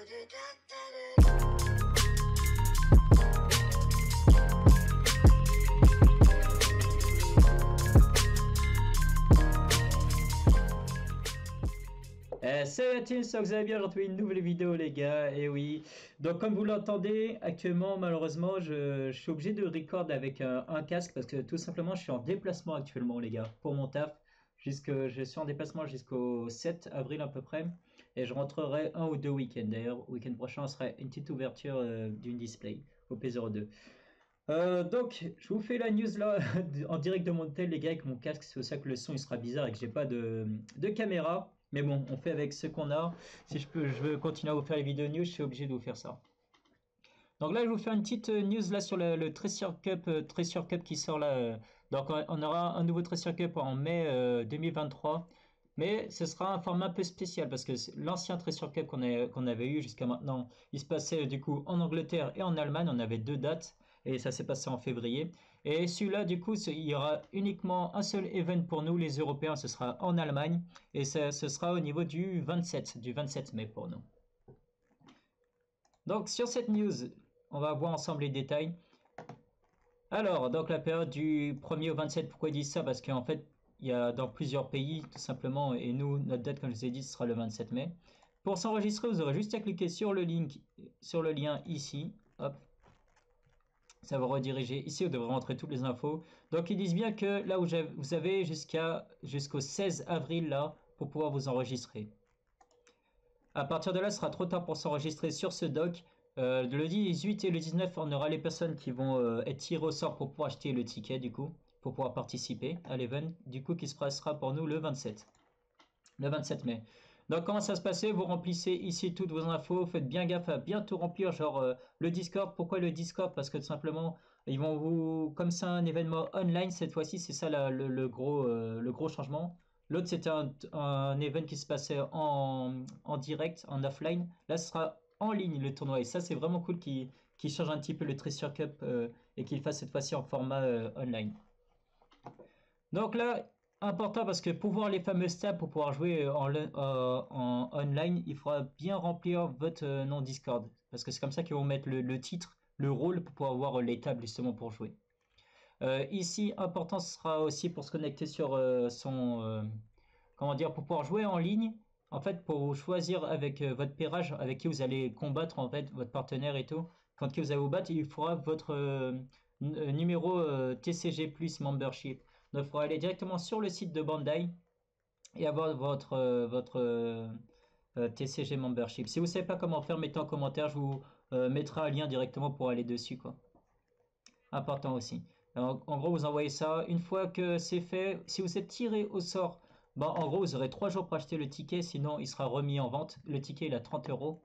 Salut à tous, j'espère que vous allez bien, j'ai retrouvé une nouvelle vidéo les gars, et oui. Donc comme vous l'entendez, actuellement malheureusement je suis obligé de record avec un casque parce que tout simplement je suis en déplacement actuellement les gars, pour mon taf. Je suis en déplacement jusqu'au 7 avril à peu près, et je rentrerai un ou deux week-ends. D'ailleurs, week-end prochain ce sera une petite ouverture d'une display au P02. Donc je vous fais la news là en direct de mon tel les gars avec mon casque, c'est pour ça que le son il sera bizarre et que j'ai pas de caméra. Mais bon, on fait avec ce qu'on a. Si je veux continuer à vous faire les vidéos news, je suis obligé de vous faire ça. Donc là, je vais vous faire une petite news là sur le Treasure Cup qui sort là. Donc on aura un nouveau Treasure Cup en mai 2023. Mais ce sera un format un peu spécial parce que l'ancien Treasure Cup qu'on avait eu jusqu'à maintenant, il se passait du coup en Angleterre et en Allemagne. On avait deux dates et ça s'est passé en février. Et celui-là, du coup, il y aura uniquement un seul event pour nous, les Européens, ce sera en Allemagne. Et ce sera au niveau du 27 mai pour nous. Donc sur cette news, on va voir ensemble les détails. Alors, donc la période du 1er au 27, pourquoi ils disent ça? Parce qu'en fait, il y a dans plusieurs pays, tout simplement, et nous, notre date, comme je vous ai dit, ce sera le 27 mai. Pour s'enregistrer, vous aurez juste à cliquer sur le lien ici. Hop. Ça va rediriger. Ici, vous devrez rentrer toutes les infos. Donc, ils disent bien que là où vous avez jusqu'au 16 avril, là, pour pouvoir vous enregistrer. À partir de là, ce sera trop tard pour s'enregistrer sur ce doc. Le 18 et le 19, on aura les personnes qui vont être tirées au sort pour pouvoir acheter le ticket, du coup, pour pouvoir participer à l'event, du coup, qui se passera pour nous le 27 mai. Donc comment ça se passait? Vous remplissez ici toutes vos infos, faites bien gaffe à bien tout remplir, genre le Discord. Pourquoi le Discord? Parce que tout simplement, ils vont comme c'est un événement online, cette fois-ci, c'est ça le gros changement. L'autre, c'était un event qui se passait en direct, en offline. Là, ce sera en ligne le tournoi. Et ça, c'est vraiment cool qu'ils changent un petit peu le Treasure Cup et qu'ils fassent cette fois-ci en format online. Donc là, important parce que pour voir les fameuses tables, pour pouvoir jouer en online, il faudra bien remplir votre nom Discord. Parce que c'est comme ça qu'ils vont mettre le titre, le rôle pour pouvoir voir les tables justement pour jouer. Ici, important ce sera aussi pour se connecter sur comment dire, pour pouvoir jouer en ligne. En fait, pour vous choisir avec votre pairage, avec qui vous allez combattre en fait, votre partenaire et tout. Quand qui vous allez vous battre, il faudra votre numéro TCG Plus Membership. Donc, il faudra aller directement sur le site de Bandai et avoir votre TCG Membership. Si vous ne savez pas comment faire, mettez en commentaire, je vous mettrai un lien directement pour aller dessus, quoi. Important aussi. Alors, en gros, vous envoyez ça. Une fois que c'est fait, si vous êtes tiré au sort, bon, en gros, vous aurez 3 jours pour acheter le ticket, sinon il sera remis en vente. Le ticket, il a 30 €.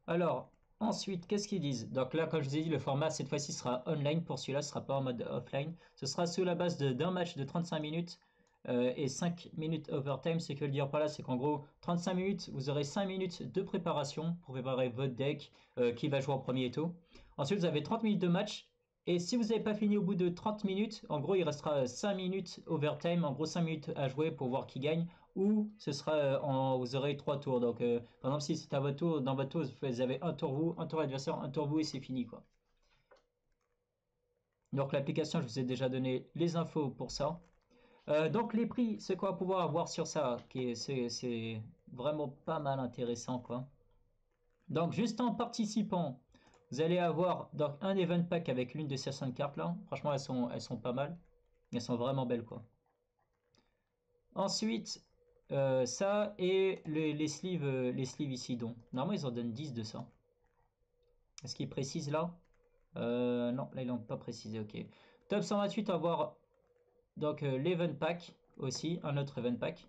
Alors, ensuite, qu'est-ce qu'ils disent? Donc là, comme je vous ai dit, le format cette fois-ci sera online. Pour celui-là, ce sera pas en mode offline. Ce sera sous la base d'un match de 35 minutes et 5 minutes overtime. Ce que je veux dire par là, c'est qu'en gros, 35 minutes, vous aurez 5 minutes de préparation pour préparer votre deck, qui va jouer en premier et tout. Ensuite, vous avez 30 minutes de match. Et si vous n'avez pas fini au bout de 30 minutes, en gros, il restera 5 minutes overtime, en gros 5 minutes à jouer pour voir qui gagne, ou ce sera vous aurez 3 tours. Donc, par exemple, si c'est à votre tour, dans votre tour, vous avez un tour vous, un tour adversaire, un tour vous, et c'est fini, quoi. Donc, l'application, je vous ai déjà donné les infos pour ça. Donc, les prix, ce qu'on va pouvoir avoir sur ça, c'est vraiment pas mal intéressant, quoi. Donc, juste en participant, vous allez avoir donc un event pack avec l'une de ces 5 cartes là. Franchement, elles sont pas mal. Elles sont vraiment belles, quoi. Ensuite, ça et les sleeves ici. Donc, normalement, ils en donnent 10 de ça. Est-ce qu'ils précisent là? Non, là, ils l'ont pas précisé. Ok. Top 128, on va voir donc l'event pack aussi, un autre event pack.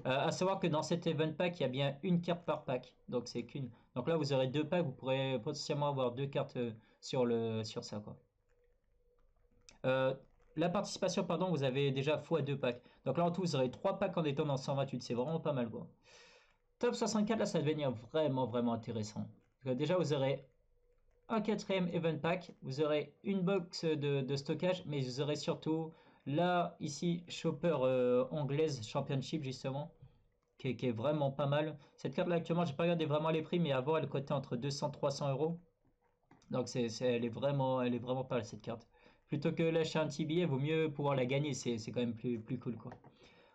À savoir que dans cet event pack, il y a bien une carte par pack. Donc c'est qu'une. Donc là, vous aurez deux packs. Vous pourrez potentiellement avoir deux cartes sur ça, quoi. La participation, pardon, vous avez déjà x2 packs. Donc là, en tout, vous aurez 3 packs en étant dans 128. C'est vraiment pas mal, quoi. Top 64, là, ça va devenir vraiment intéressant. Déjà, vous aurez un quatrième event pack. Vous aurez une box de stockage. Mais vous aurez surtout, là, ici, Shopper anglaise Championship, justement. qui est vraiment pas mal. Cette carte là actuellement, j'ai pas regardé vraiment les prix, mais avant elle cotait entre 200 300 euros. Donc elle est vraiment pas mal cette carte. Plutôt que lâcher un petit billet, vaut mieux pouvoir la gagner, c'est quand même plus cool quoi.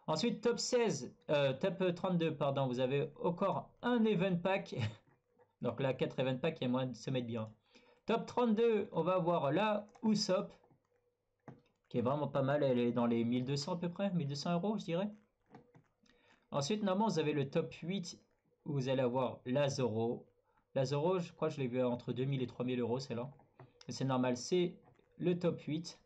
Ensuite, top 16, top 32, pardon, vous avez encore un event pack. Donc là, 4 event packs, il y a moyen de se mettre bien. Top 32, on va avoir la Usopp, qui est vraiment pas mal, elle est dans les 1200 à peu près, 1200 euros je dirais. Ensuite, normalement, vous avez le top 8, où vous allez avoir la Zoro. La Zoro, je crois que je l'ai vu entre 2000 et 3000 euros, celle-là. C'est normal, c'est le top 8.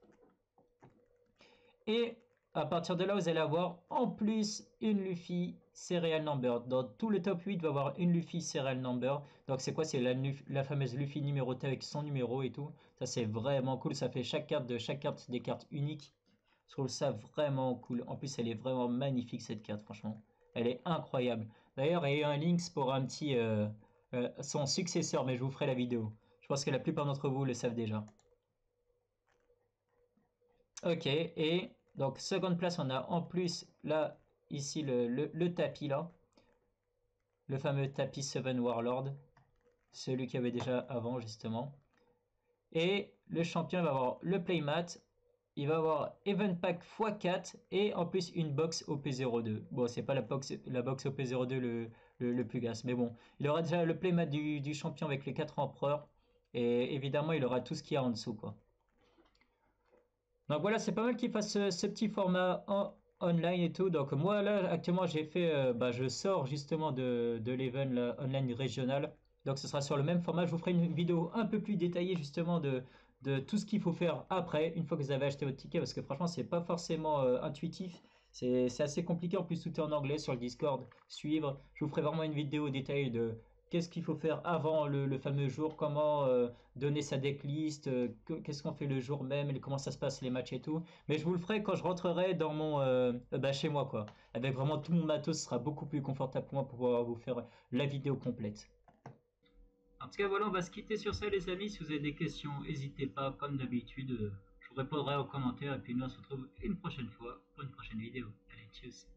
Et à partir de là, vous allez avoir en plus une Luffy Serial Number. Dans tout le top 8, va avoir une Luffy Serial Number. Donc c'est quoi? C'est la fameuse Luffy numérotée avec son numéro et tout. Ça c'est vraiment cool. Ça fait chaque carte des cartes uniques. Je trouve ça vraiment cool. En plus, elle est vraiment magnifique cette carte, franchement. Elle est incroyable. D'ailleurs, il y a eu un Lynx pour un petit son successeur, mais je vous ferai la vidéo. Je pense que la plupart d'entre vous le savent déjà. Ok, et donc seconde place, on a en plus là, ici le tapis là, le fameux tapis Seven Warlord, celui qu'il y avait déjà avant justement. Et le champion va avoir le playmat, il va avoir Event Pack x4 et en plus une box OP02. Bon, c'est pas la box OP02 le plus gasse, mais bon, il aura déjà le playmat du champion avec les 4 empereurs et évidemment il aura tout ce qu'il y a en dessous quoi. Donc voilà, c'est pas mal qu'il fasse ce petit format online et tout. Donc moi là actuellement j'ai fait, je sors justement de l'event online régional. Donc ce sera sur le même format. Je vous ferai une vidéo un peu plus détaillée justement de tout ce qu'il faut faire après, une fois que vous avez acheté votre ticket, parce que franchement c'est pas forcément intuitif. C'est assez compliqué, en plus tout est en anglais sur le Discord. Suivre, je vous ferai vraiment une vidéo détaillée de qu'est-ce qu'il faut faire avant le fameux jour, comment donner sa decklist, qu'est-ce qu'on fait le jour même, et comment ça se passe les matchs et tout. Mais je vous le ferai quand je rentrerai dans mon chez moi quoi. Avec vraiment tout mon matos, ce sera beaucoup plus confortable pour moi pour pouvoir vous faire la vidéo complète. En tout cas voilà, on va se quitter sur ça les amis. Si vous avez des questions, n'hésitez pas, comme d'habitude, je vous répondrai aux commentaires et puis nous on se retrouve une prochaine fois pour une prochaine vidéo. Allez, tchuss.